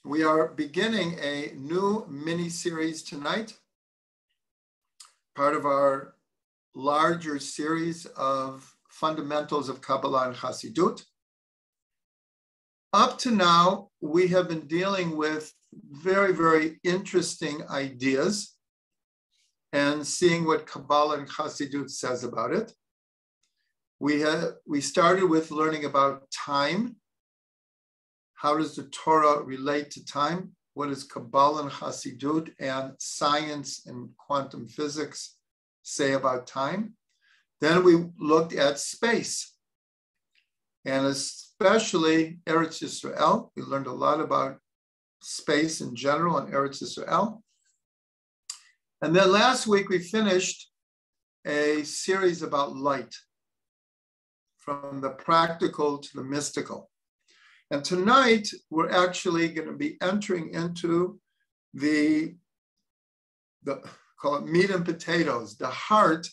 We are beginning a new mini-series tonight, part of our larger series of fundamentals of Kabbalah and Chassidut. Up to now, we have been dealing with very, very interesting ideas and seeing what Kabbalah and Chassidut says about it. We started with learning about time. How does the Torah relate to time? What does Kabbalah and Chassidut and science and quantum physics say about time? Then we looked at space, and especially Eretz Yisrael. We learned a lot about space in general and Eretz Yisrael. And then last week we finished a series about light, from the practical to the mystical. And tonight, we're actually going to be entering into the call it meat and potatoes, the heart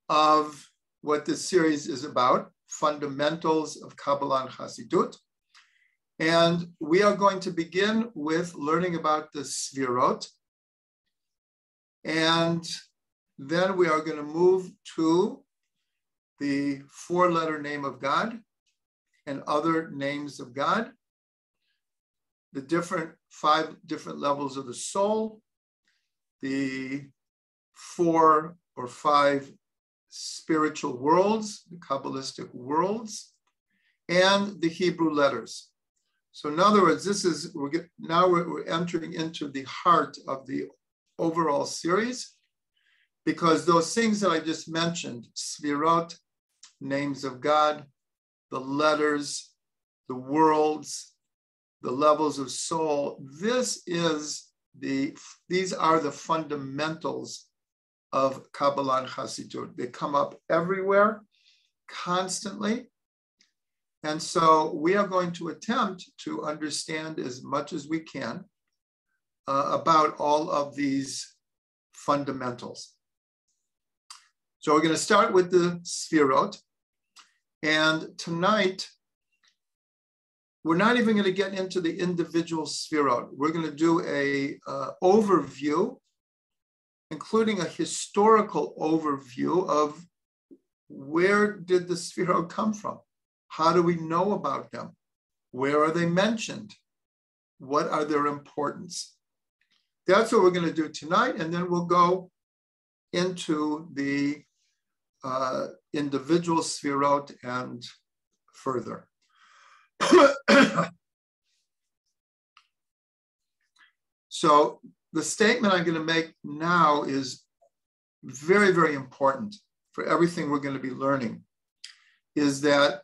of what this series is about, fundamentals of Kabbalah and Chassidut. And we are going to begin with learning about the Spheroid. And then we are going to move to the four-letter name of God and other names of God, the five different levels of the soul, the 4 or 5 spiritual worlds, the Kabbalistic worlds, and the Hebrew letters. So in other words, we're entering into the heart of the overall series, because those things that I just mentioned, Sphirot, names of God, the letters, the worlds, the levels of soul. These are the fundamentals of Kabbalah and Chassidut. They come up everywhere, constantly. And so we are going to attempt to understand as much as we can about all of these fundamentals. So we're going to start with the Sphirot. And tonight, we're not even going to get into the individual Sphirot. We're going to do an overview, including a historical overview of where did the Sphirot come from? How do we know about them? Where are they mentioned? What are their importance? That's what we're going to do tonight, and then we'll go into the individual Sphirot and further. So the statement I'm going to make now is very, very important for everything we're going to be learning, is that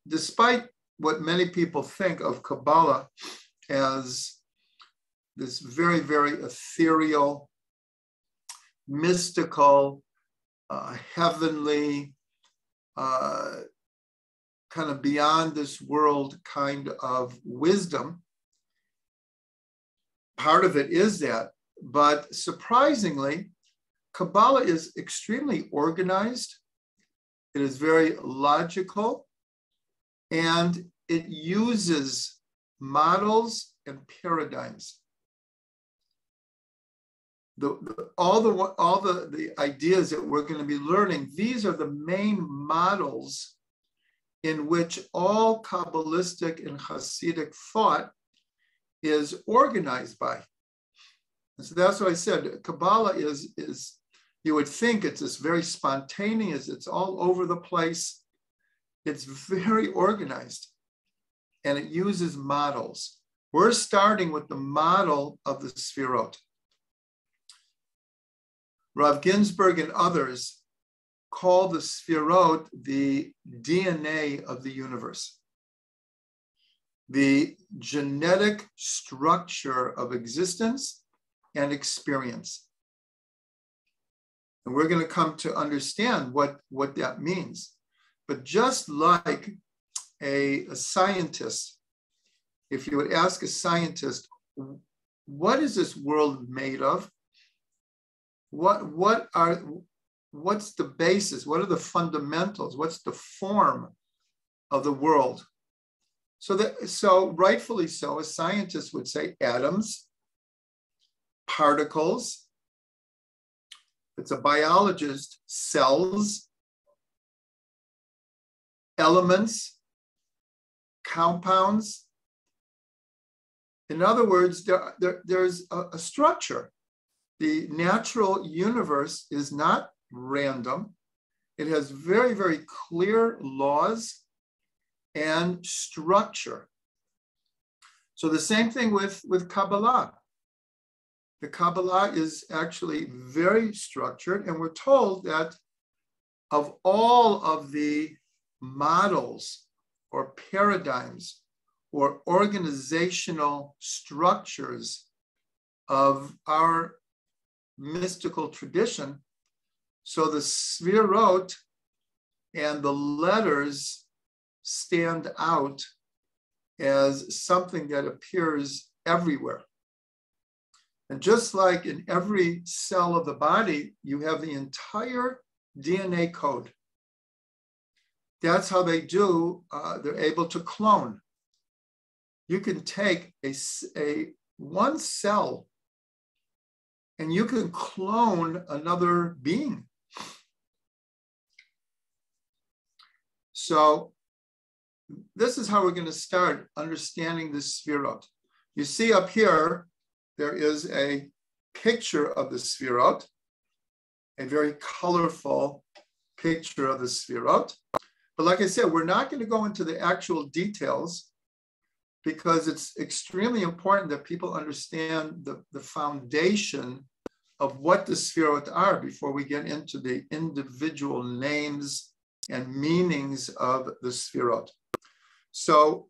despite what many people think of Kabbalah as this very, very ethereal, mystical, heavenly, kind of beyond this world kind of wisdom. Part of it is that, but surprisingly, Kabbalah is extremely organized. It is very logical, and it uses models and paradigms. All the ideas that we're going to be learning, these are the main models in which all Kabbalistic and Hasidic thought is organized by. And so that's what I said. Kabbalah is you would think it's this very spontaneous, it's all over the place. It's very organized, and it uses models. We're starting with the model of the Sphirot. Rav Ginsburg and others call the Sphirot the DNA of the universe, the genetic structure of existence and experience. And we're going to come to understand what that means. But just like a scientist, if you would ask a scientist, what is this world made of? What's the basis? What are the fundamentals? What's the form of the world? So rightfully so, a scientist would say atoms, particles. If it's a biologist, cells, elements, compounds. In other words, there's a structure. The natural universe is not random. It has very, very clear laws and structure. So the same thing with Kabbalah. The Kabbalah is actually very structured, and we're told that of all of the models or paradigms or organizational structures of our mystical tradition, so the Spheroid and the letters stand out as something that appears everywhere. And just like in every cell of the body, you have the entire DNA code. That's how they do, they're able to clone. You can take one cell and you can clone another being. So this is how we're going to start understanding this Spheroid. You see up here, there is a picture of the Spheroid, a very colorful picture of the Spheroid. But like I said, we're not going to go into the actual details because it's extremely important that people understand the foundation of what the Spheroid are before we get into the individual names and meanings of the Spheroid. So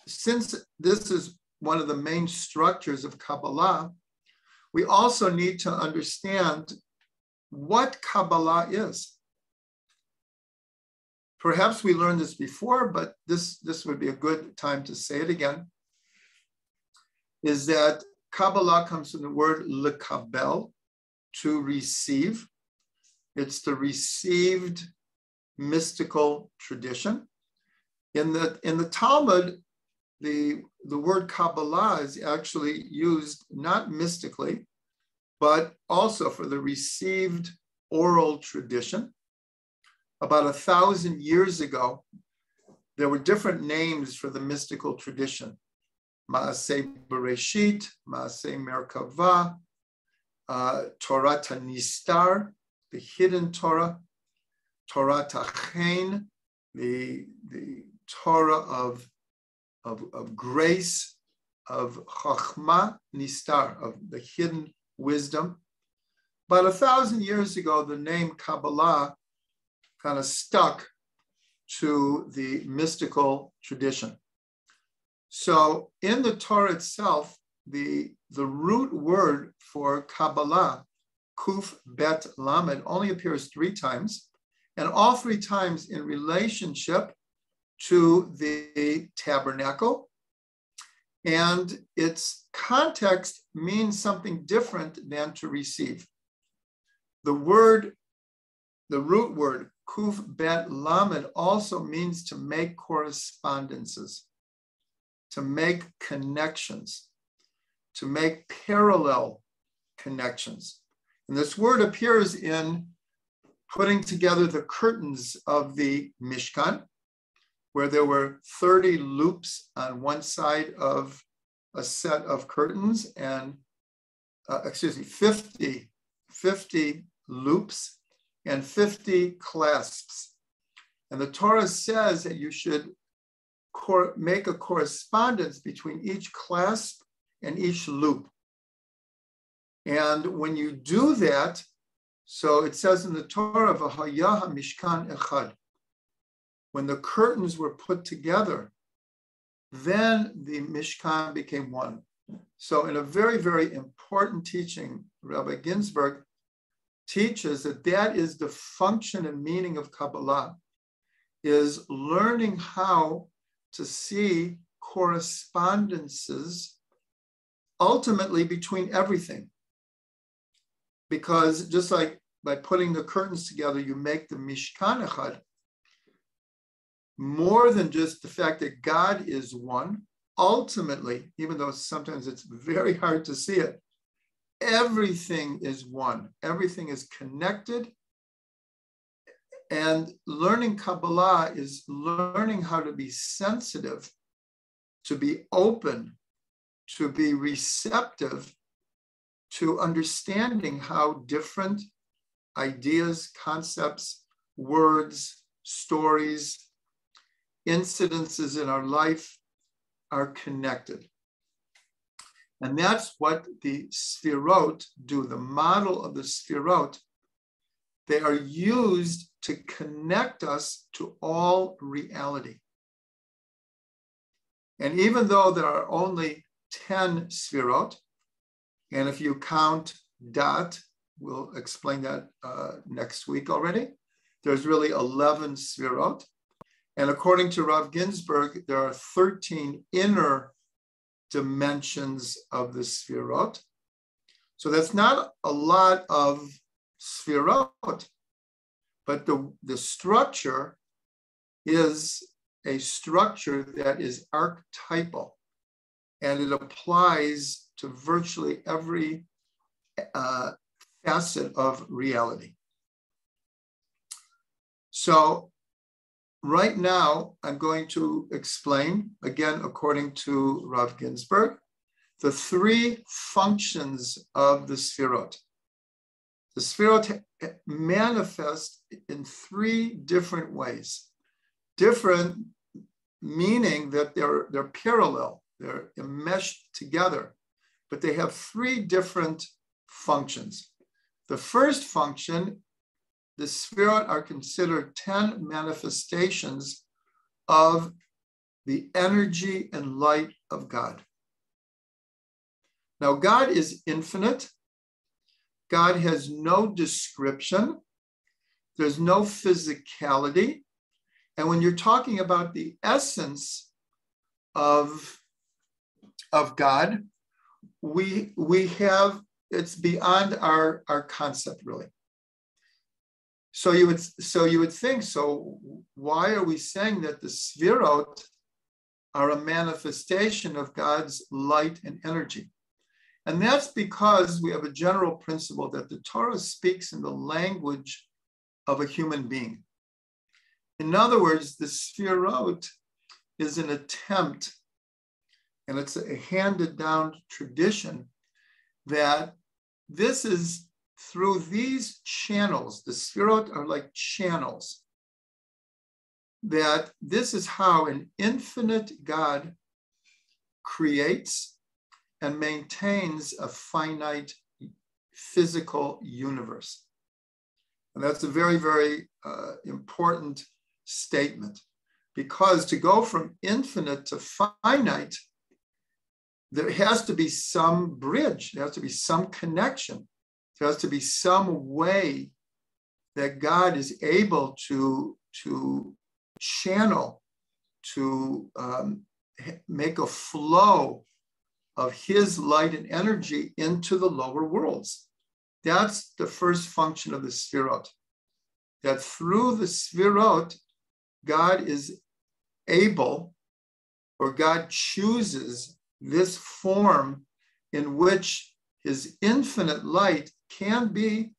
since this is one of the main structures of Kabbalah, we also need to understand what Kabbalah is. Perhaps we learned this before, but this would be a good time to say it again, is that Kabbalah comes from the word lekabel, to receive. It's the received mystical tradition. In the Talmud, the word Kabbalah is actually used not mystically, but also for the received oral tradition. About 1,000 years ago, there were different names for the mystical tradition. Maaseh Bereshit, Maaseh Merkavah, Torah Nistar, the hidden Torah, Torah Tachen, the Torah of grace, of Chachma Nistar, of the hidden wisdom. About 1,000 years ago, the name Kabbalah kind of stuck to the mystical tradition. So in the Torah itself, the root word for Kabbalah, Kuf Bet Lamed, only appears 3 times, and all 3 times in relationship to the tabernacle. And its context means something different than to receive. The root word, Kuf Bet Lamed, also means to make correspondences, to make connections, to make parallel connections. And this word appears in putting together the curtains of the Mishkan, where there were 30 loops on one side of a set of curtains, and 50 loops and 50 clasps. And the Torah says that you should make a correspondence between each clasp and each loop. And when you do that, so it says in the Torah, V'haya Mishkan Echad, when the curtains were put together, then the Mishkan became one. So in a very, very important teaching, Rabbi Ginsburg teaches that is the function and meaning of Kabbalah, is learning how to see correspondences ultimately between everything. Because just like by putting the curtains together, you make the Mishkan Echad, more than just the fact that God is one. Ultimately, even though sometimes it's very hard to see it, everything is one. Everything is connected. And learning Kabbalah is learning how to be sensitive, to be open, to be receptive to understanding how different ideas, concepts, words, stories, incidences in our life are connected. And that's what the Spheroid do, the model of the Spheroid. They are used to connect us to all reality. And even though there are only 10 Spheroid, and if you count dot, we'll explain that next week already, there's really 11 Spheroid. And according to Rav Ginsburg, there are 13 inner dimensions of the Spheroid. So that's not a lot of Spheroid, but the structure is a structure that is archetypal, and it applies to virtually every facet of reality. So right now, I'm going to explain, again, according to Rav Ginsburg, the three functions of the Spheroid. The Spheroid manifest in three different ways. Different meaning that they're parallel, they're enmeshed together, but they have three different functions. The first function, the Spheroid are considered 10 manifestations of the energy and light of God. Now, God is infinite. God has no description. There's no physicality. And when you're talking about the essence of God, we have, it's beyond our concept, really. So you would think, so why are we saying that the Spheroid are a manifestation of God's light and energy? And that's because we have a general principle that the Torah speaks in the language of a human being. In other words, the Spheroid is an attempt, and it's a handed down tradition, that this is through these channels, the Spheroid are like channels, that this is how an infinite God creates and maintains a finite physical universe. And that's a very, very important statement, because to go from infinite to finite, there has to be some bridge, there has to be some connection, there has to be some way that God is able to channel, to make a flow of his light and energy into the lower worlds. That's the first function of the Spheroid, that through the Spheroid, God is able, or God chooses this form in which his infinite light can be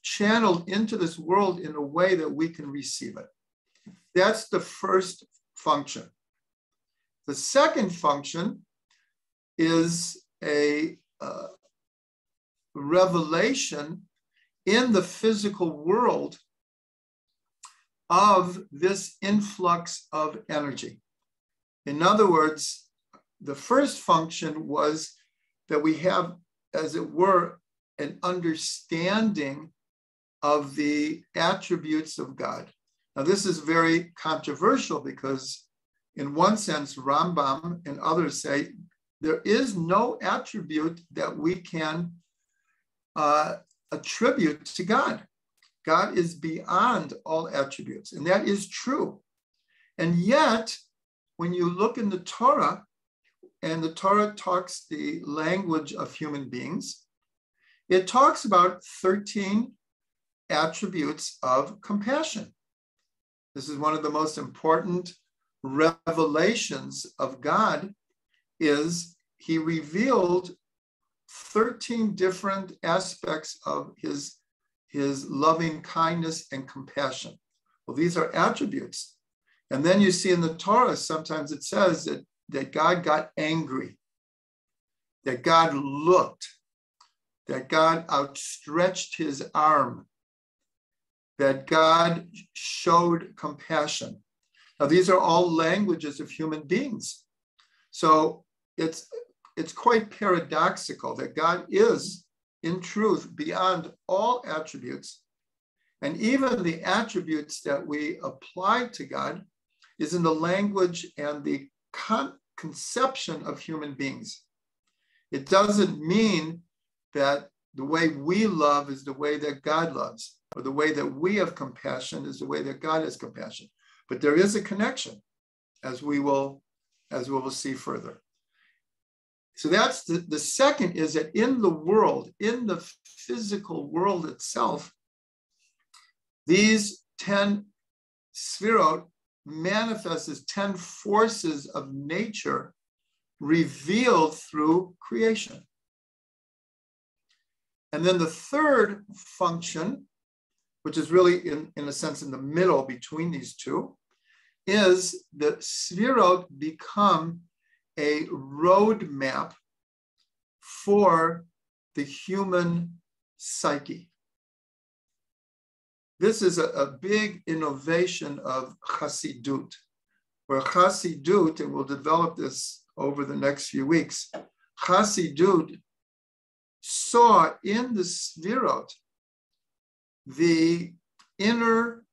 channeled into this world in a way that we can receive it. That's the first function. The second function is a revelation in the physical world of this influx of energy. In other words, the first function was that we have, as it were, an understanding of the attributes of God. Now, this is very controversial because, in one sense, Rambam and others say there is no attribute that we can attribute to God. God is beyond all attributes, and that is true. And yet, when you look in the Torah, and the Torah talks the language of human beings, it talks about 13 attributes of compassion. This is one of the most important revelations of God, is he revealed 13 different aspects of his loving kindness and compassion. Well, these are attributes. And then you see in the Torah, sometimes it says that God got angry, that God looked, that God outstretched his arm, that God showed compassion. Now, these are all languages of human beings. So it's quite paradoxical that God is, in truth, beyond all attributes. And even the attributes that we apply to God is in the language and the conception of human beings. It doesn't mean that the way we love is the way that God loves, or the way that we have compassion is the way that God has compassion. But there is a connection, as we will see further. So that's the second, is that in the world, in the physical world itself, these 10 Spheroid manifest as 10 forces of nature revealed through creation. And then the third function, which is really in a sense in the middle between these two, is the Spheroid become a roadmap for the human psyche. This is a big innovation of Chassidut, where Chassidut, and we'll develop this over the next few weeks, Chassidut saw in the Spheroid the inner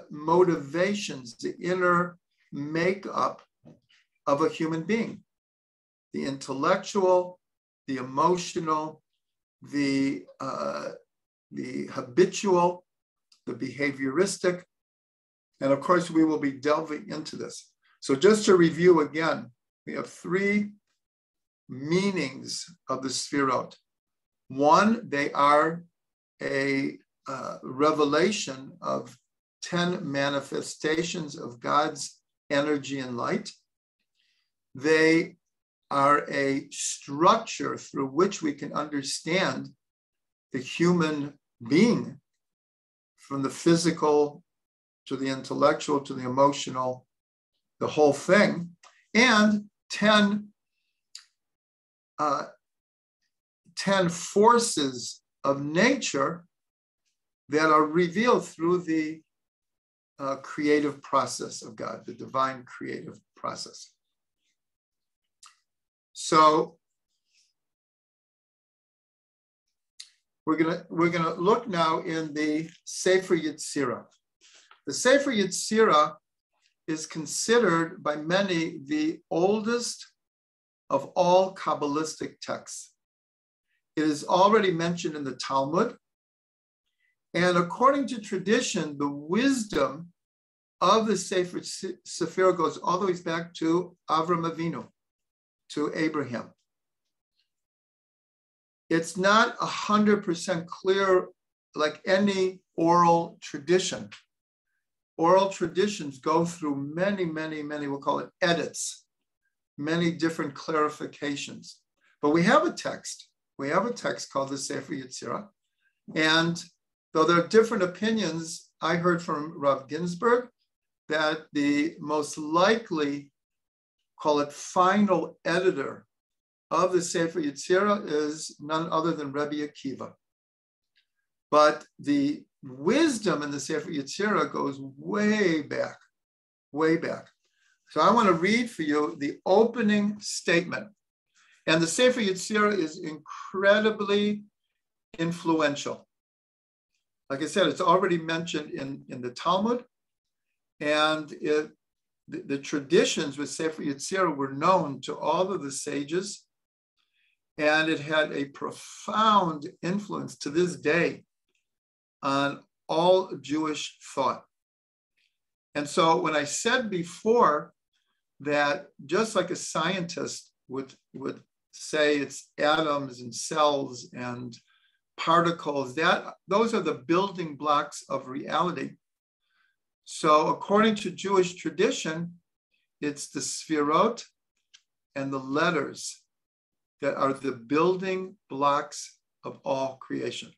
motivations, the inner makeup of a human being, the intellectual, the emotional, the habitual, the behavioristic, and of course we will be delving into this. So just to review again, we have three meanings of the Spheroid. One, they are a revelation of 10 manifestations of God's energy and light. They are a structure through which we can understand the human being, from the physical to the intellectual to the emotional, the whole thing, and 10 forces of nature that are revealed through the creative process of God, the divine creative process. So we're gonna look now in the Sefer Yetzirah. The Sefer Yetzirah is considered by many the oldest of all Kabbalistic texts. It is already mentioned in the Talmud, and according to tradition, the wisdom of the Sefer Sefer goes all the way back to Avram Avinu, to Abraham. It's not 100% clear like any oral tradition. Oral traditions go through many, we'll call it edits, many different clarifications. But we have a text. We have a text called the Sefer Yetzirah. And though there are different opinions, I heard from Rabbi Ginsburg that the most likely, call it final editor of the Sefer Yetzirah is none other than Rabbi Akiva. But the wisdom in the Sefer Yetzirah goes way back, way back. So I want to read for you the opening statement. And the Sefer Yetzirah is incredibly influential. Like I said, it's already mentioned in the Talmud, and the traditions with Sefer Yetzirah were known to all of the sages, and it had a profound influence to this day on all Jewish thought. And so when I said before that just like a scientist would say it's atoms and cells and particles, those are the building blocks of reality. So according to Jewish tradition, it's the Spheroid and the letters that are the building blocks of all creation.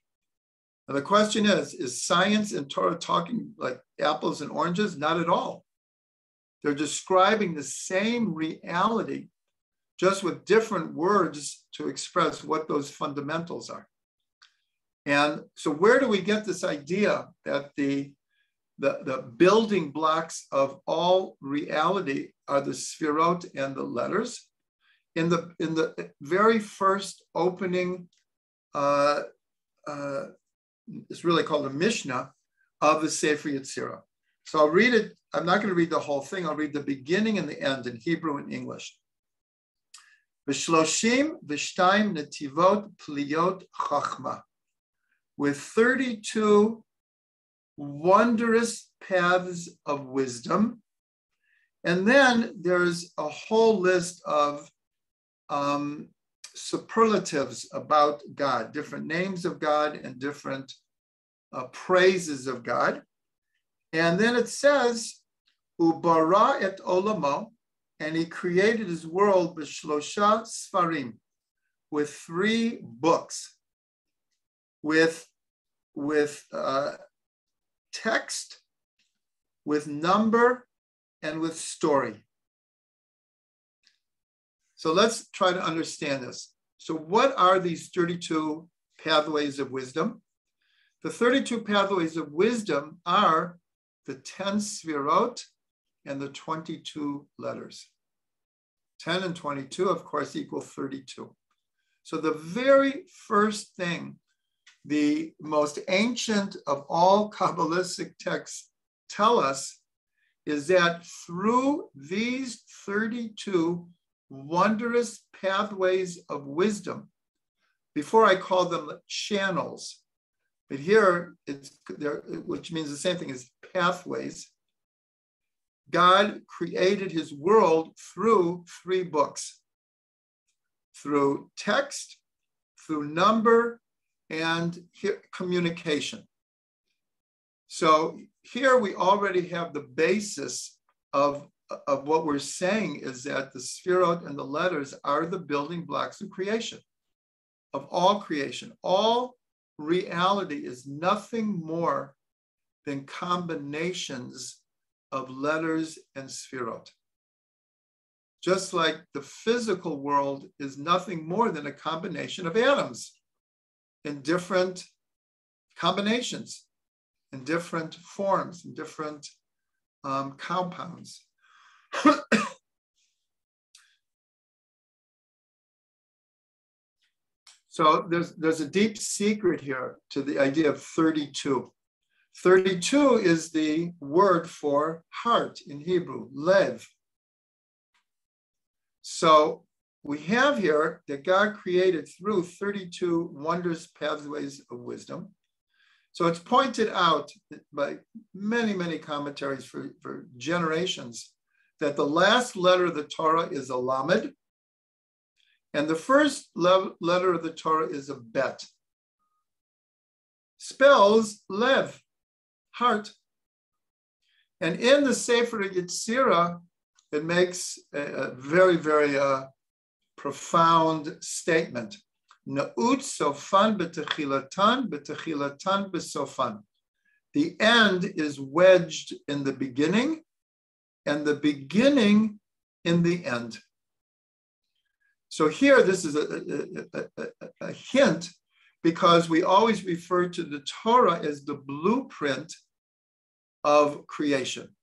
Now the question is science and Torah talking like apples and oranges? Not at all. They're describing the same reality, just with different words to express what those fundamentals are. And so where do we get this idea that the building blocks of all reality are the Spheroid and the letters? In the very first opening, it's really called a Mishnah of the Sefer Yetzirah. So I'll read it. I'm not going to read the whole thing. I'll read the beginning and the end in Hebrew and English. V'shloshim v'shtayim netivot pliyot chachma, with 32 wondrous paths of wisdom. And then there's a whole list of superlatives about God, different names of God and different praises of God. And then it says, Ubara et olamo, and he created his world b'shlosha sfarim, with 3 books, with text, with number, and with story. So let's try to understand this. So what are these 32 pathways of wisdom? The 32 pathways of wisdom are the 10 Spheroid and the 22 letters. 10 and 22, of course, equal 32. So the very first thing, the most ancient of all Kabbalistic texts tell us is that through these 32 wondrous pathways of wisdom, before I call them channels, but here it's there, which means the same thing as pathways, God created his world through 3 books, through text, through number, and communication. So here we already have the basis of what we're saying is that the Spheroid and the letters are the building blocks of creation, of all creation. All reality is nothing more than combinations of letters and Spheroid. Just like the physical world is nothing more than a combination of atoms in different combinations, in different forms, in different compounds. So there's a deep secret here to the idea of 32. 32 is the word for heart in Hebrew, lev. So we have here that God created through 32 wondrous pathways of wisdom. So it's pointed out by many, many commentaries for generations that the last letter of the Torah is a lamed, and the first letter of the Torah is a bet. Spells lev, heart. And in the Sefer Yetzirah, it makes a very, very profound statement. Na'ut sofan betechilatan, betechilatan besofan. The end is wedged in the beginning, and the beginning in the end. So here, this is a hint, because we always refer to the Torah as the blueprint of creation.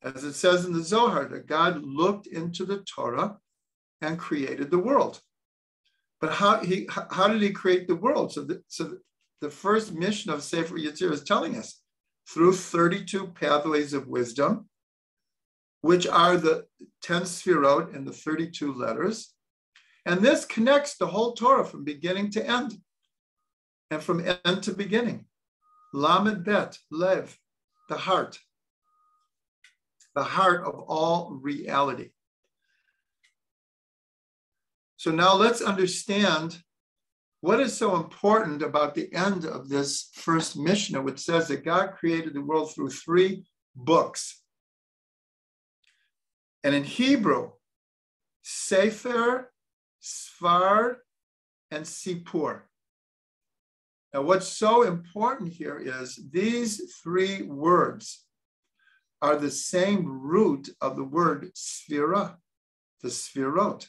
As it says in the Zohar, that God looked into the Torah and created the world. But how did he create the world? So the first mission of Sefer Yetzirah is telling us through 32 pathways of wisdom, which are the 10 Spheroid and the 32 letters. And this connects the whole Torah from beginning to end, and from end to beginning. Lamed bet, lev, the heart of all reality. So now let's understand what is so important about the end of this first Mishnah, which says that God created the world through 3 books. And in Hebrew, Sefer, Sfar, and Sipur. Now, what's so important here is these three words are the same root of the word sphera, the Spheroid.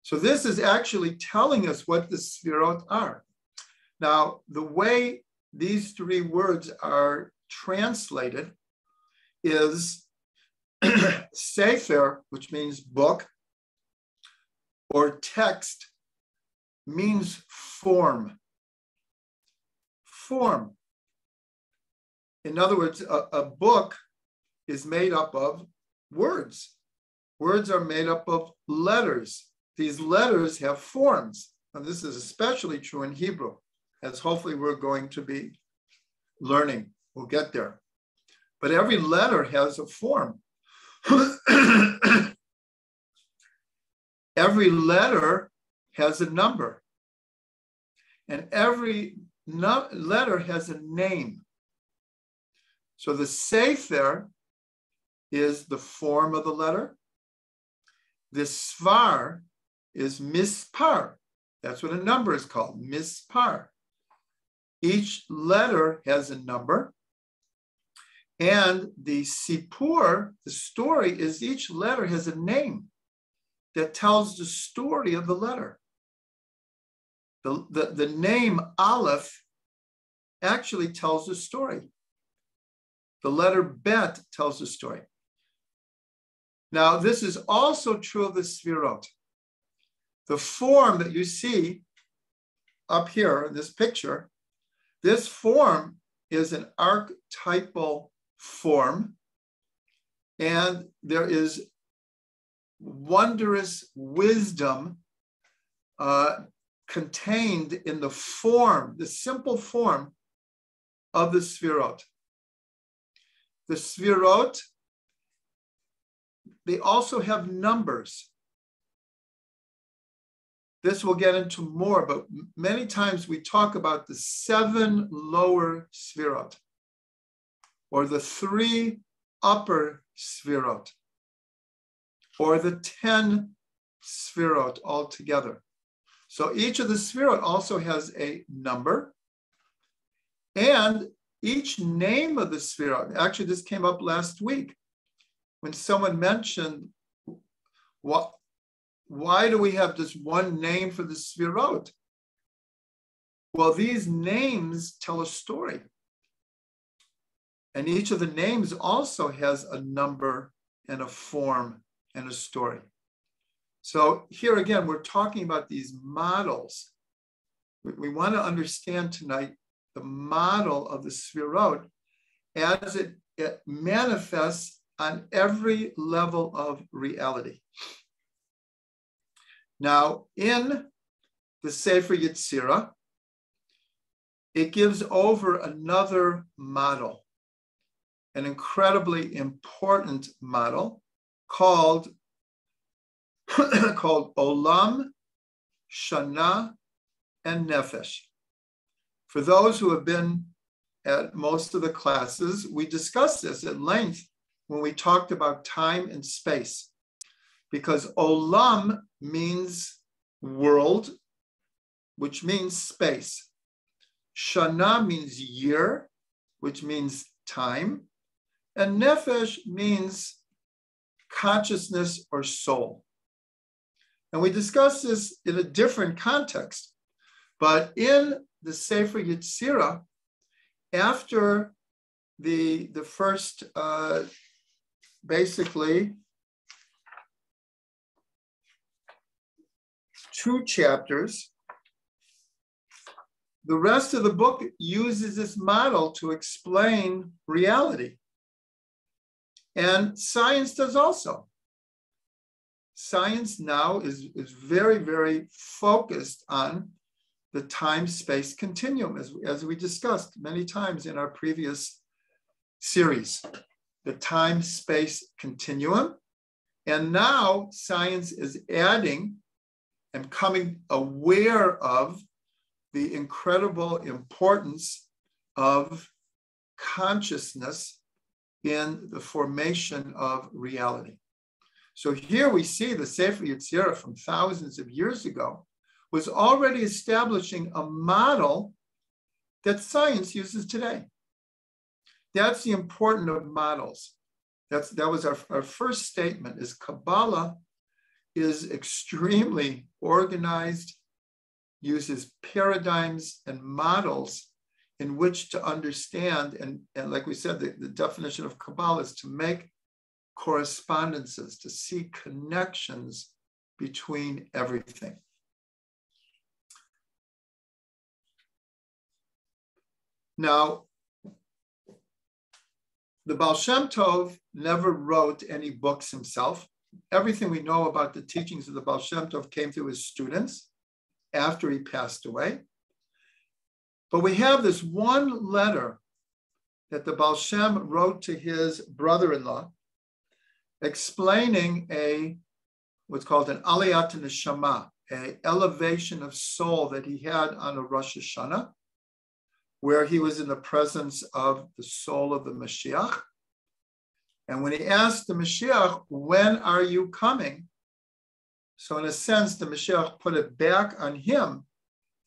So this is actually telling us what the Spheroid are. Now, the way these three words are translated is Sefer, which means book, or text, means form. Form. In other words, a book is made up of words. Words are made up of letters. These letters have forms. And this is especially true in Hebrew, as hopefully we're going to be learning. We'll get there. But every letter has a form. Every letter has a number. And every letter has a name. So the Sefer is the form of the letter. The Sfar is mispar. That's what a number is called, mispar. Each letter has a number. And the Sipur, the story, is each letter has a name that tells the story of the letter. The name Aleph actually tells the story. The letter Bet tells the story. Now, this is also true of the Sphirot. The form that you see up here in this picture, this form is an archetypal form, and there is wondrous wisdom contained in the form, the simple form of the Sphirot. The Sphirot, they also have numbers. This we'll get into more, but many times we talk about the 7 lower Sphirot, or the 3 upper Sphirot, or the 10 Sphirot altogether. So each of the Sphirot also has a number, and each name of the Sphirot, actually this came up last week when someone mentioned, why do we have just one name for the Sphirot? Well, these names tell a story. And each of the names also has a number and a form and a story. So here again, we're talking about these models. We want to understand tonight the model of the Sphirot as it manifests on every level of reality. Now, in the Sefer Yetzirah, it gives over another model, an incredibly important model called Olam, Shana, and Nephesh. For those who have been at most of the classes, we discussed this at length when we talked about time and space, because Olam means world, which means space. Shana means year, which means time. And Nephesh means consciousness or soul. And we discussed this in a different context. But in the Sefer Yetzirah, after the first, basically, 2 chapters, the rest of the book uses this model to explain reality. And science does also. Science now is very, very focused on the time-space continuum, as we discussed many times in our previous series, the time-space continuum. And now science is adding and coming aware of the incredible importance of consciousness in the formation of reality. So here we see the Sefer Yetzirah from thousands of years ago was already establishing a model that science uses today. That's the importance of models. That was our first statement, is Kabbalah is extremely organized, uses paradigms and models in which to understand, and like we said, the definition of Kabbalah is to make correspondences, to see connections between everything. Now, the Baal Shem Tov never wrote any books himself. Everything we know about the teachings of the Baal Shem Tov came through his students after he passed away. But we have this one letter that the Baal Shem wrote to his brother-in-law, explaining what's called an aliyat neshama, an elevation of soul that he had on a Rosh Hashanah, where he was in the presence of the soul of the Mashiach. And when he asked the Mashiach, when are you coming? So in a sense, the Mashiach put it back on him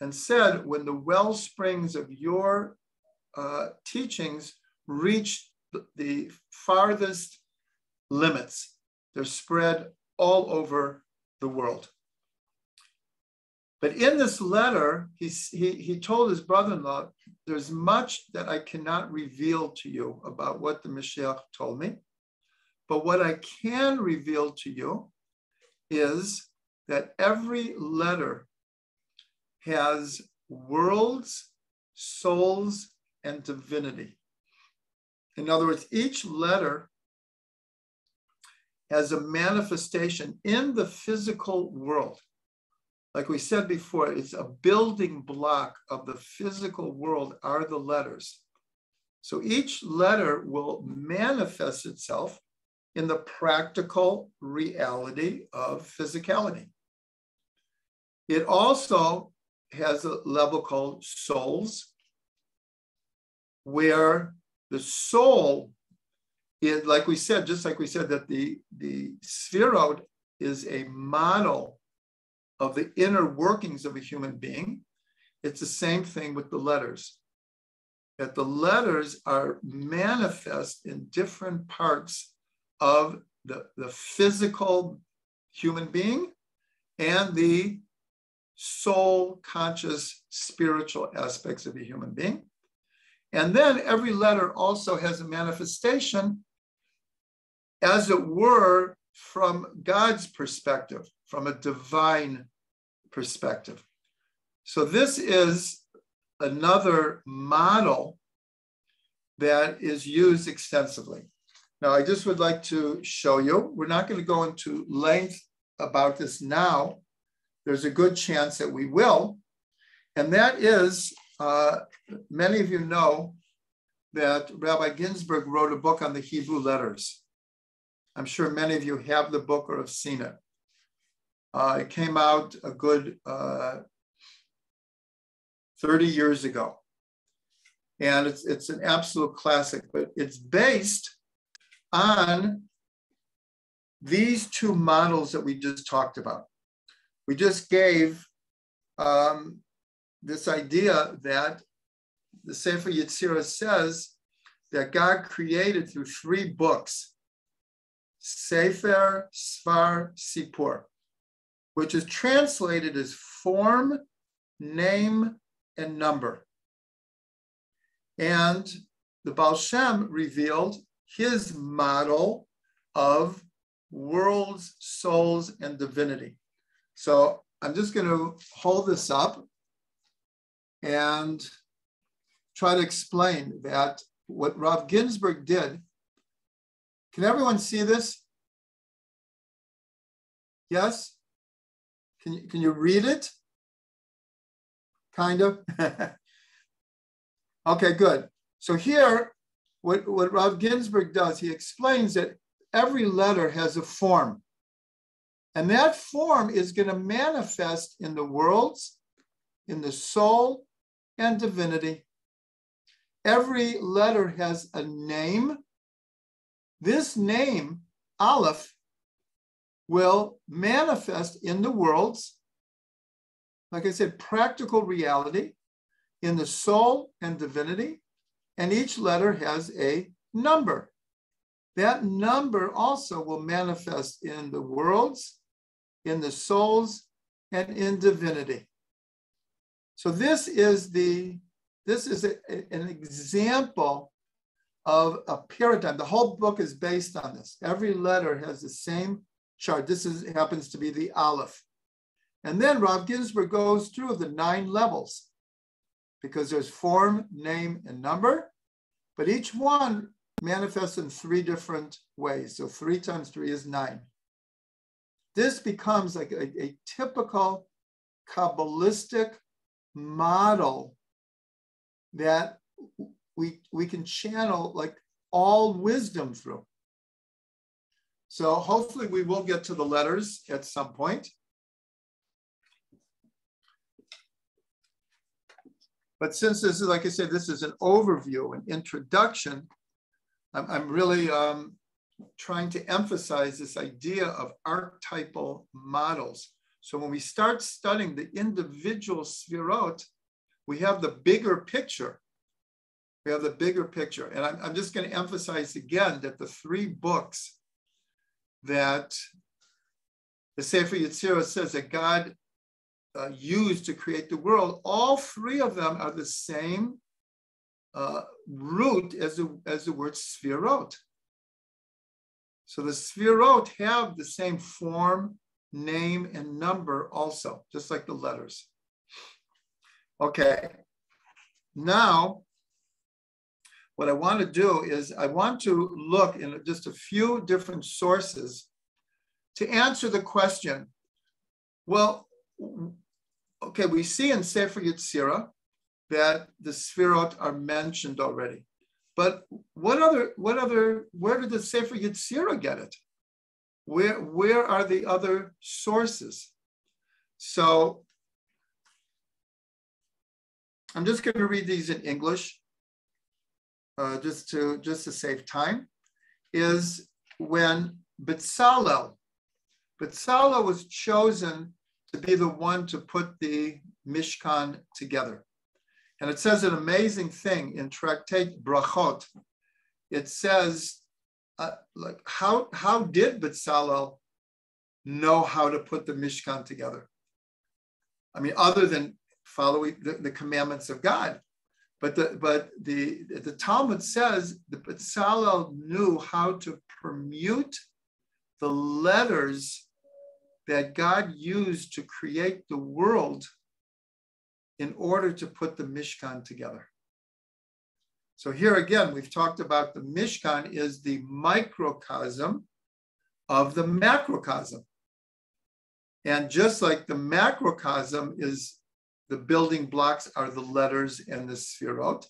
and said, when the well springs of your teachings reach the farthest limits, they're spread all over the world. But in this letter, he told his brother-in-law, there's much that I cannot reveal to you about what the Mashiach told me. But what I can reveal to you is that every letter has worlds, souls, and divinity. In other words, each letter has a manifestation in the physical world. Like we said before, it's a building block of the physical world are the letters. So each letter will manifest itself in the practical reality of physicality. It also has a level called souls, where the soul is, like we said, just like we said, that the Spheroid is a model of the inner workings of a human being. It's the same thing with the letters, that the letters are manifest in different parts of the physical human being and the soul, conscious, spiritual aspects of a human being. And then every letter also has a manifestation, as it were, from God's perspective, from a divine perspective. So this is another model that is used extensively. Now, I just would like to show you, we're not going to go into length about this now. There's a good chance that we will. And that is, many of you know that Rabbi Ginsburg wrote a book on the Hebrew letters. I'm sure many of you have the book or have seen it. It came out a good 30 years ago. And it's an absolute classic, but it's based on these two models that we just talked about. We just gave this idea that the Sefer Yetzirah says that God created through three books, Sefer, Svar, Sipur, which is translated as form, name, and number. And the Baal Shem revealed his model of worlds, souls, and divinity. So I'm just going to hold this up and try to explain that what Rav Ginsburg did. Can everyone see this? Yes? Can you read it? Kind of? Okay, good. So here, what Rav Ginsburg does, he explains that every letter has a form. And that form is going to manifest in the worlds, in the soul, and divinity. Every letter has a name, This name, Aleph, will manifest in the worlds, like I said, practical reality, in the soul and divinity, and each letter has a number. That number also will manifest in the worlds, in the souls, and in divinity. So this is an example of a paradigm. The whole book is based on this. Every letter has the same chart. This happens to be the Aleph. And then Rav Ginsburg goes through the 9 levels, because there's form, name, and number, but each one manifests in 3 different ways. So 3 times 3 is 9. This becomes like a typical Kabbalistic model that we can channel like all wisdom through. So hopefully we will get to the letters at some point. But since this is, like I said, this is an overview, an introduction, I'm really trying to emphasize this idea of archetypal models. So when we start studying the individual Spheroid, we have the bigger picture. We have the bigger picture. And I'm just going to emphasize again that the 3 books that the Sefer Yetzirah says that God used to create the world, all 3 of them are the same root as the word Spheroid. So the Spheroid have the same form, name, and number also, just like the letters. Okay, now what I want to do is I want to look in just a few different sources to answer the question, well, okay, we see in Sefer Yetzirah that the Sphirot are mentioned already, but where did the Sefer Yetzirah get it? Where are the other sources? So I'm just going to read these in English, just to save time. Is when Bezalel was chosen to be the one to put the Mishkan together. And it says an amazing thing in Tractate Brachot. It says, like, how did Bezalel know how to put the Mishkan together? I mean, other than following the commandments of God. But the Talmud says that Bezalel knew how to permute the letters that God used to create the world in order to put the Mishkan together. So here again, we've talked about the Mishkan is the microcosm of the macrocosm. And just like the macrocosm is the building blocks are the letters and the Sphirot,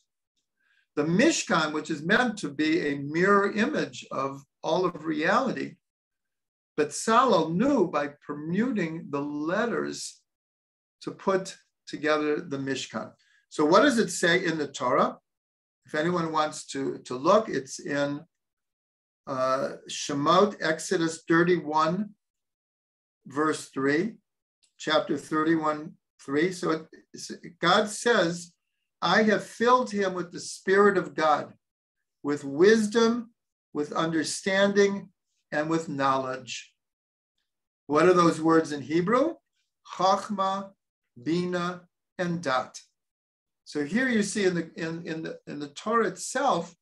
the Mishkan, which is meant to be a mirror image of all of reality, Bezalel knew by permuting the letters to put together the Mishkan. So what does it say in the Torah? If anyone wants to look, it's in Shemot, Exodus 31, verse 3, chapter 31, 3. So God says, I have filled him with the Spirit of God, with wisdom, with understanding, and with knowledge. What are those words in Hebrew? Chachma, Bina, and Dat. So here you see in the Torah itself,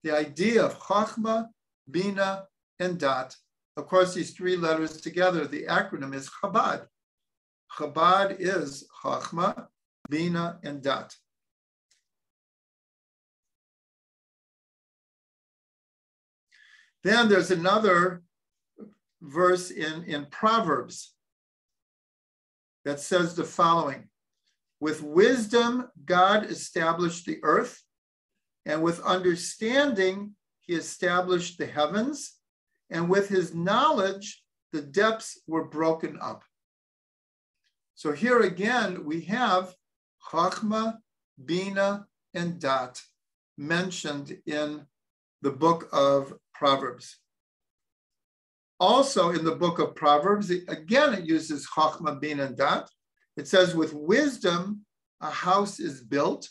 the idea of Chachma, Bina, and Dat. Of course, these 3 letters together, the acronym is Chabad. Chabad is Chachma, Bina, and Dat. Then there's another verse in Proverbs that says the following: with wisdom, God established the earth, and with understanding, he established the heavens, and with his knowledge, the depths were broken up. So here again, we have Chachma, Bina, and Dat mentioned in the book of Proverbs. Also in the book of Proverbs, again, it uses Chachma, Bin, and Dat. It says, with wisdom, a house is built.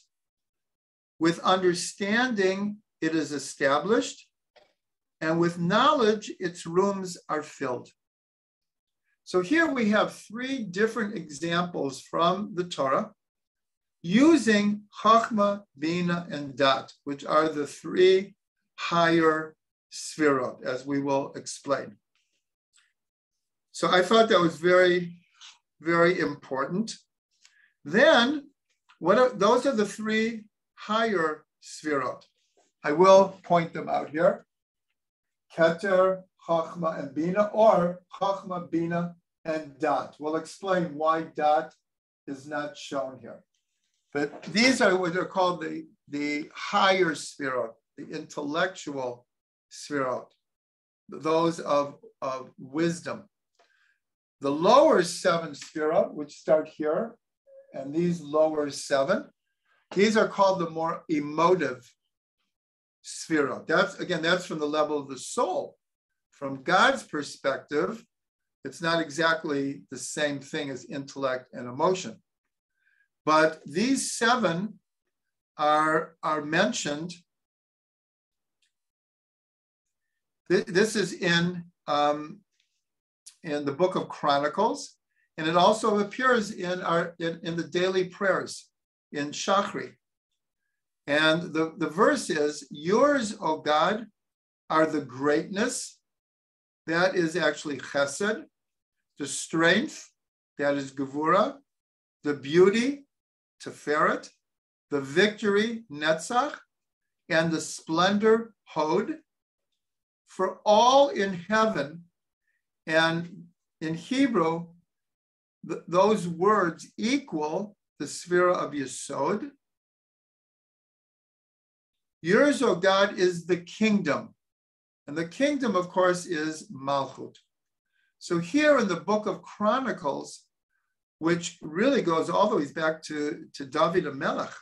With understanding, it is established. And with knowledge, its rooms are filled. So here we have three different examples from the Torah using Chachma, Bina, and Dat, which are the three higher Spheroid, as we will explain. So I thought that was very, very important. Then, those are the three higher Spheroid. I will point them out here. Keter, Chachma, and Bina, or Chachma, Bina, and Dat. We'll explain why Dat is not shown here. But these are what are called the higher Spheroid, the intellectual Spheroid, those of wisdom. The lower seven Spheroid, which start here, and these lower seven, these are called the more emotive Spheroid. That's from the level of the soul. From God's perspective, it's not exactly the same thing as intellect and emotion. But these seven are mentioned. This is in the book of Chronicles, and it also appears in the daily prayers in Shachri. And the verse is, yours, O God, are the greatness, that is actually chesed, the strength, that is gevura, the beauty, teferet, the victory, netzach, and the splendor, hod, for all in heaven. And in Hebrew, those words equal the sphere of Yesod. Yours, O God, is the kingdom. And the kingdom, of course, is Malchut. So here in the book of Chronicles, which really goes all the way back to David HaMelech,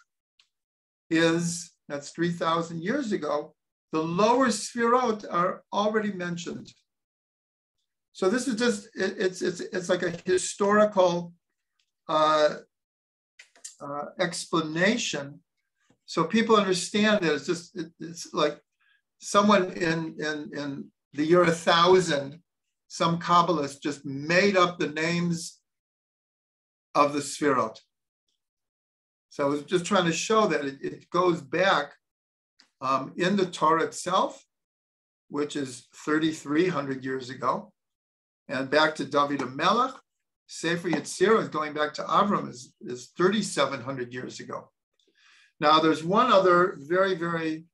that's 3,000 years ago, the lower Sphirot are already mentioned. So this is just, it's like a historical explanation, so people understand that it's like someone in the year 1000, some Kabbalist just made up the names of the Sphirot. So I was just trying to show that it goes back in the Torah itself, which is 3,300 years ago, and back to David HaMelech. Sefer Yetzirah is going back to Avram is 3,700 years ago. Now there's one other very, very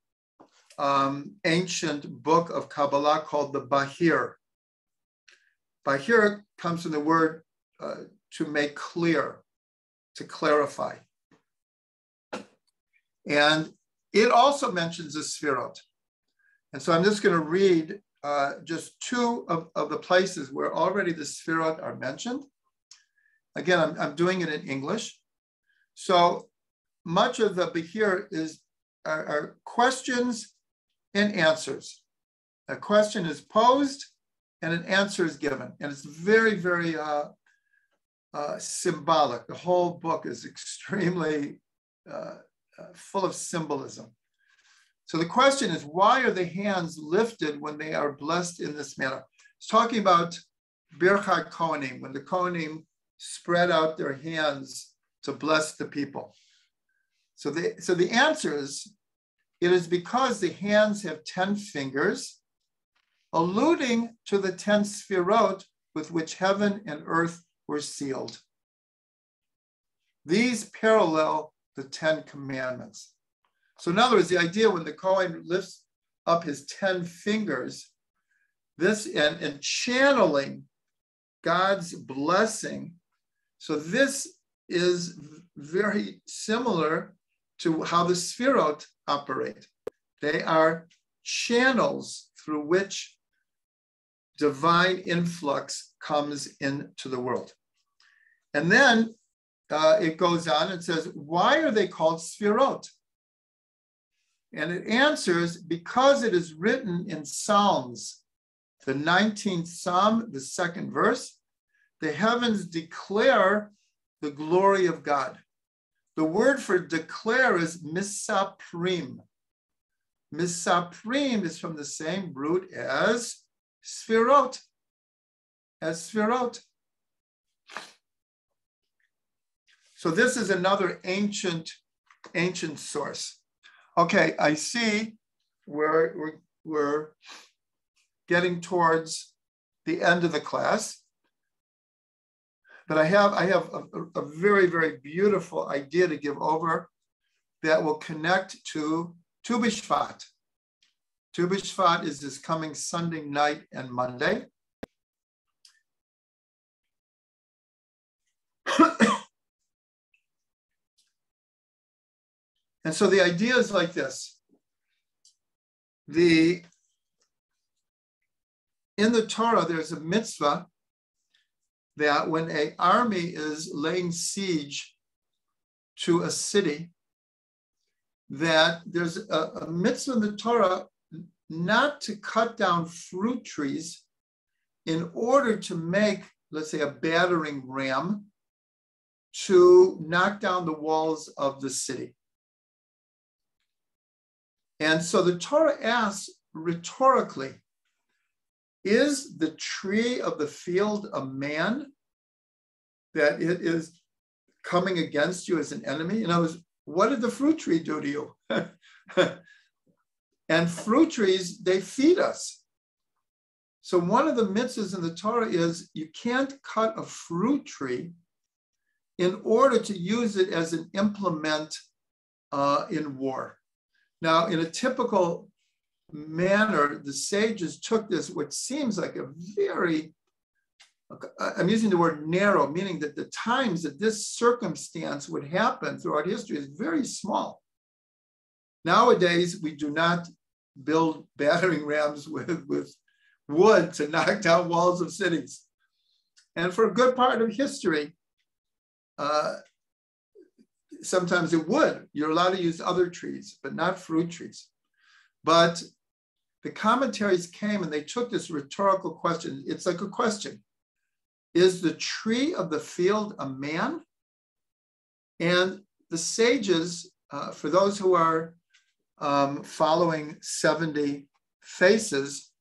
ancient book of Kabbalah called the Bahir. Bahir comes from the word to make clear, to clarify. And it also mentions the Sphirot. And so I'm just going to read just two of the places where already the Sphirot are mentioned. Again, I'm doing it in English. So much of the Bahir are questions and answers. A question is posed and an answer is given. And it's very, very symbolic. The whole book is extremely full of symbolism. So the question is, why are the hands lifted when they are blessed in this manner? It's talking about Birchai Kohanim, when the Kohanim spread out their hands to bless the people. So the answer is, it is because the hands have 10 fingers, alluding to the 10 Sphirot with which heaven and earth were sealed. These parallel the 10 commandments. So in other words, the idea when the Kohen lifts up his 10 fingers, this and channeling God's blessing. So this is very similar to how the Sphirot operate. They are channels through which divine influx comes into the world. And then it goes on and says, why are they called Sphirot? And it answers, because it is written in Psalms, the 19th Psalm, the 2nd verse, the heavens declare the glory of God. The word for declare is misaprim. Misaprim is from the same root as Spheroid. So this is another ancient source. Okay, I see we're getting towards the end of the class, but I have a very, very beautiful idea to give over that will connect to Tu B'Shvat. Tu B'Shvat is this coming Sunday night and Monday. And so the idea is like this. In the Torah, there's a mitzvah that when an army is laying siege to a city, that there's a mitzvah in the Torah not to cut down fruit trees in order to make, let's say, a battering ram to knock down the walls of the city. And so the Torah asks rhetorically, is the tree of the field a man that it is coming against you as an enemy? In other words, what did the fruit tree do to you? And fruit trees, they feed us. So one of the mitzvahs in the Torah is you can't cut a fruit tree in order to use it as an implement in war. Now, in a typical manner, the sages took this, which seems like a very, I'm using the word narrow, meaning that the times that this circumstance would happen throughout history is very small. Nowadays, we do not build battering rams with wood to knock down walls of cities. And for a good part of history, sometimes it would. You're allowed to use other trees, but not fruit trees. But the commentaries came and they took this rhetorical question. It's like a question. Is the tree of the field a man? And the sages, for those who are following 70 Faces,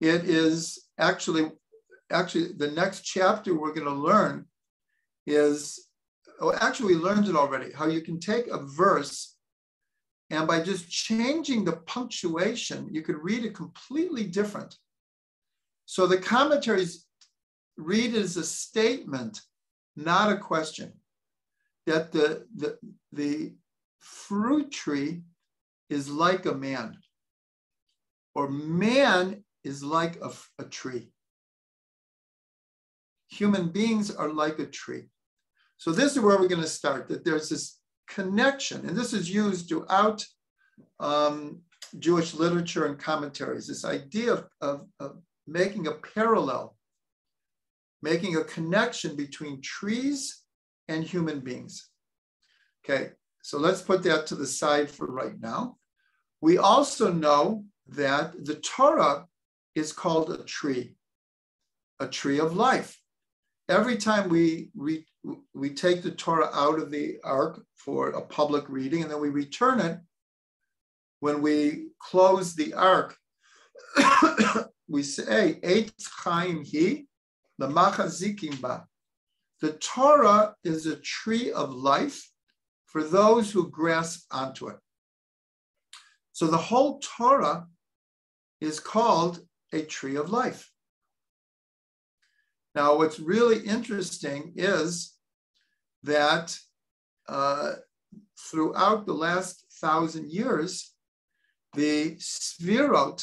it is actually the next chapter we're going to learn is, actually we learned it already, how you can take a verse and by just changing the punctuation, you could read it completely different. So the commentaries read it as a statement, not a question, that the fruit tree is like a man, or man is like a tree. Human beings are like a tree. So this is where we're going to start, that there's this connection, and this is used throughout Jewish literature and commentaries, this idea of making a parallel, making a connection between trees and human beings. Okay, so let's put that to the side for right now. We also know that the Torah is called a tree of life. Every time we take the Torah out of the ark for a public reading, and then we return it, when we close the ark, we say, Eitz Chaim Hi, L'machazikim ba. The Torah is a tree of life for those who grasp onto it. So the whole Torah is called a tree of life. Now, what's really interesting is that throughout the last 1,000 years, the Spheroid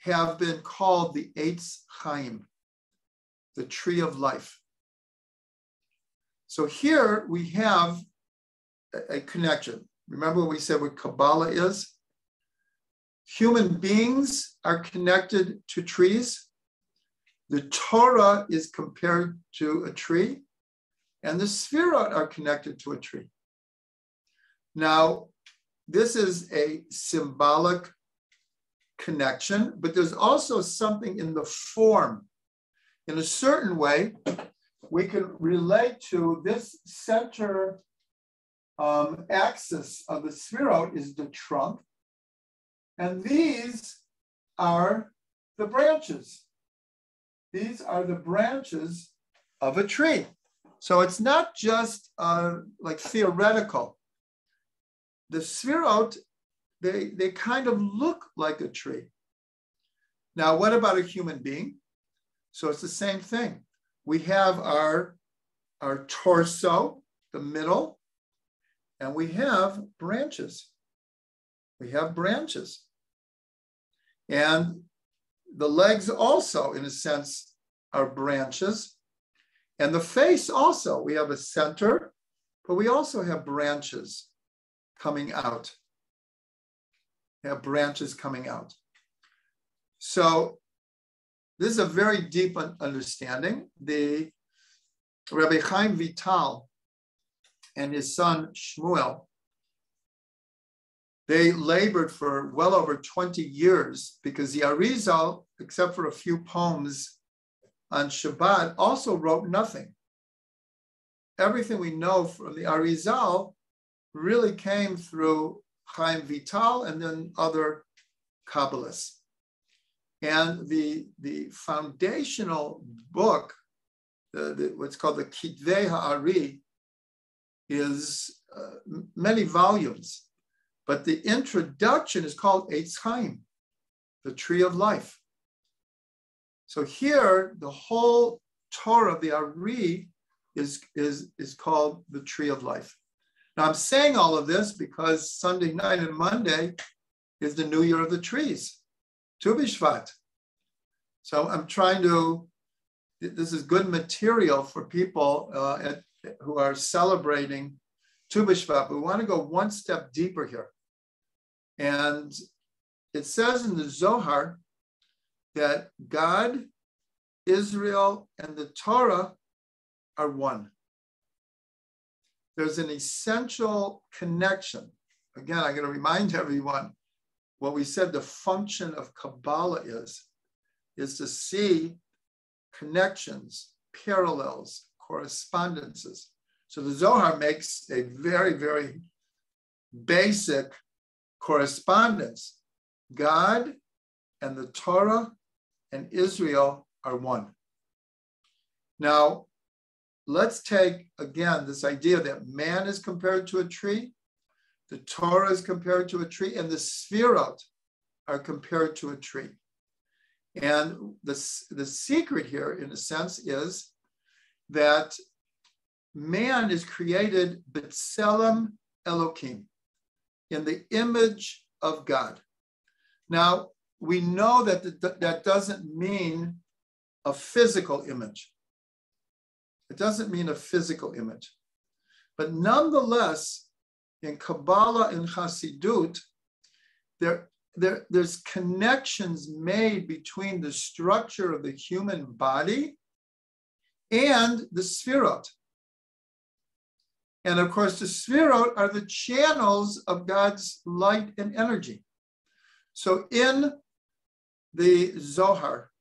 have been called the Eitz Chaim, the tree of life. So here we have a connection. Remember what we said what Kabbalah is? Human beings are connected to trees. The Torah is compared to a tree, and the Spheroid are connected to a tree. Now, this is a symbolic connection, but there's also something in the form. In a certain way, we can relate to this center axis of the spheroid is the trunk, and these are the branches. These are the branches of a tree. So it's not just like theoretical. The spheroid, they kind of look like a tree. Now, what about a human being? So it's the same thing. We have our torso, the middle, and we have branches. We have branches. And the legs also, in a sense, are branches. And the face also, we have a center, but we also have branches coming out. We have branches coming out. So this is a very deep understanding. The Rabbi Chaim Vital and his son Shmuel, they labored for well over 20 years because the Arizal, except for a few poems on Shabbat, also wrote nothing. Everything we know from the Arizal really came through Chaim Vital and then other Kabbalists. And the foundational book, what's called the Kitvei Ha'ari, is many volumes. But the introduction is called Eitz Chaim, the tree of life. So here, the whole Torah of the Ari is called the tree of life. Now, I'm saying all of this because Sunday night and Monday is the New Year of the Trees, Tu B'Shvat. So I'm trying to, this is good material for people who are celebrating Tu B'Shvat. But we want to go one step deeper here. And it says in the Zohar that God, Israel, and the Torah are one. There's an essential connection. Again, I'm going to remind everyone what we said the function of Kabbalah is to see connections, parallels, correspondences. So the Zohar makes a very, very basic correspondence. God and the Torah and Israel are one. Now, let's take, again, this idea that man is compared to a tree, the Torah is compared to a tree, and the Sphirot are compared to a tree. And the secret here, in a sense, is that man is created b'tselem Elokim, in the image of God. Now, we know that that doesn't mean a physical image. It doesn't mean a physical image. But nonetheless, in Kabbalah and Chassidut, there's connections made between the structure of the human body and the Sphirot. And of course, the Sphirot are the channels of God's light and energy. So in the Zohar,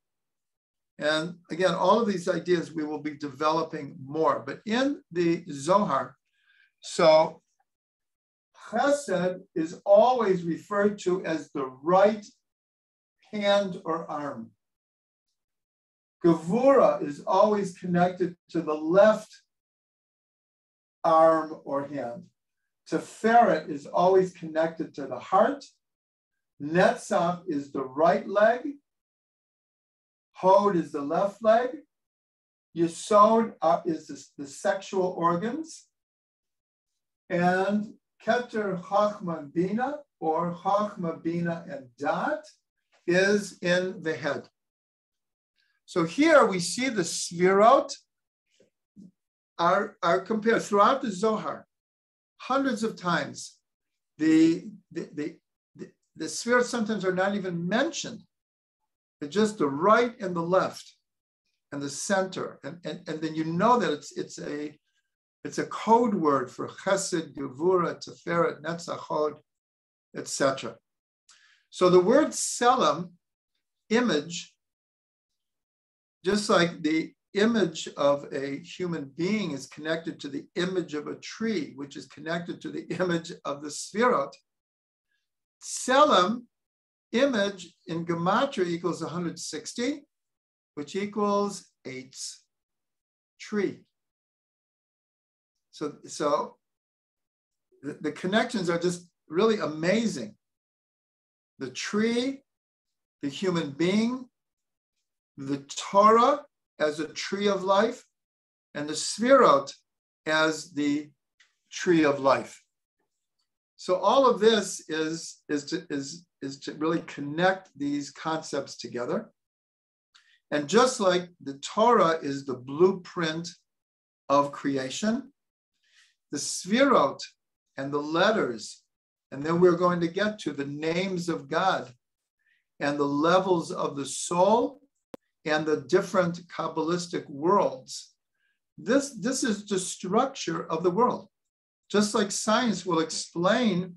and again, all of these ideas we will be developing more, but in the Zohar, so Chesed is always referred to as the right hand or arm. Gevura is always connected to the left arm or hand. Tiferet is always connected to the heart. Netzach is the right leg. Hod is the left leg. Yesod is the sexual organs. And Keter, Chachma, Bina, or Chachma, Bina, and Dat is in the head. So here we see the Sphirot are compared throughout the Zohar, hundreds of times. The Sphirot sometimes are not even mentioned. It's just the right and the left and the center. And then you know that it's a code word for Chesed, Gevura, Tiferet, Netzach, Hod. etc. So the word Tselem, image, just like the image of a human being is connected to the image of a tree, which is connected to the image of the Spheroid, Tselem, image in Gematria equals 160, which equals Eitz, tree. So the connections are just really amazing. The tree, the human being, the Torah as a tree of life, and the Spheroid as the tree of life. So all of this is to really connect these concepts together. And just like the Torah is the blueprint of creation, the Spheroid and the letters, and then we're going to get to the names of God and the levels of the soul and the different Kabbalistic worlds. This is the structure of the world. Just like science will explain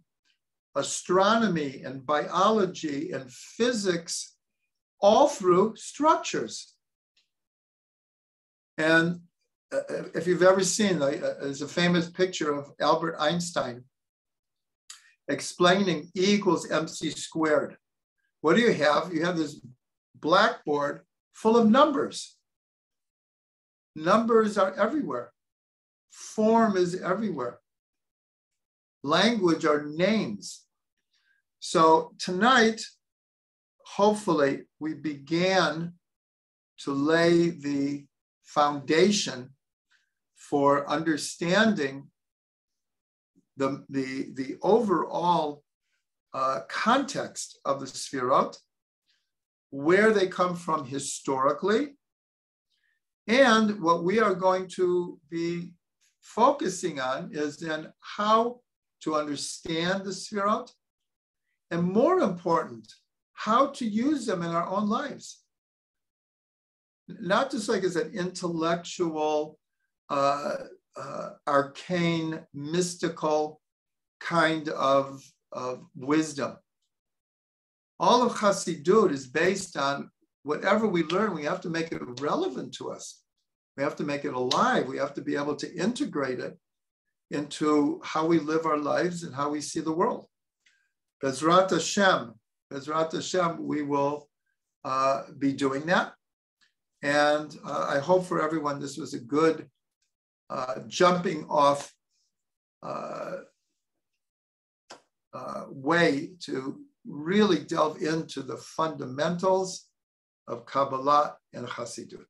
astronomy and biology and physics all through structures. And if you've ever seen, there's a famous picture of Albert Einstein explaining E equals mc squared. What do you have? You have this blackboard full of numbers. Numbers are everywhere. Form is everywhere. Language are names. So tonight, hopefully, we began to lay the foundation for understanding the overall context of the Sphirot, where they come from historically, and what we are going to be focusing on is then how to understand the Sphirot, and more important, how to use them in our own lives. Not just like as an intellectual, arcane, mystical kind of wisdom. All of Chassidut is based on whatever we learn, we have to make it relevant to us. We have to make it alive. We have to be able to integrate it into how we live our lives and how we see the world. Bezrat Hashem, we will be doing that. And I hope for everyone this was a good jumping off way to really delve into the fundamentals of Kabbalah and Chassidut.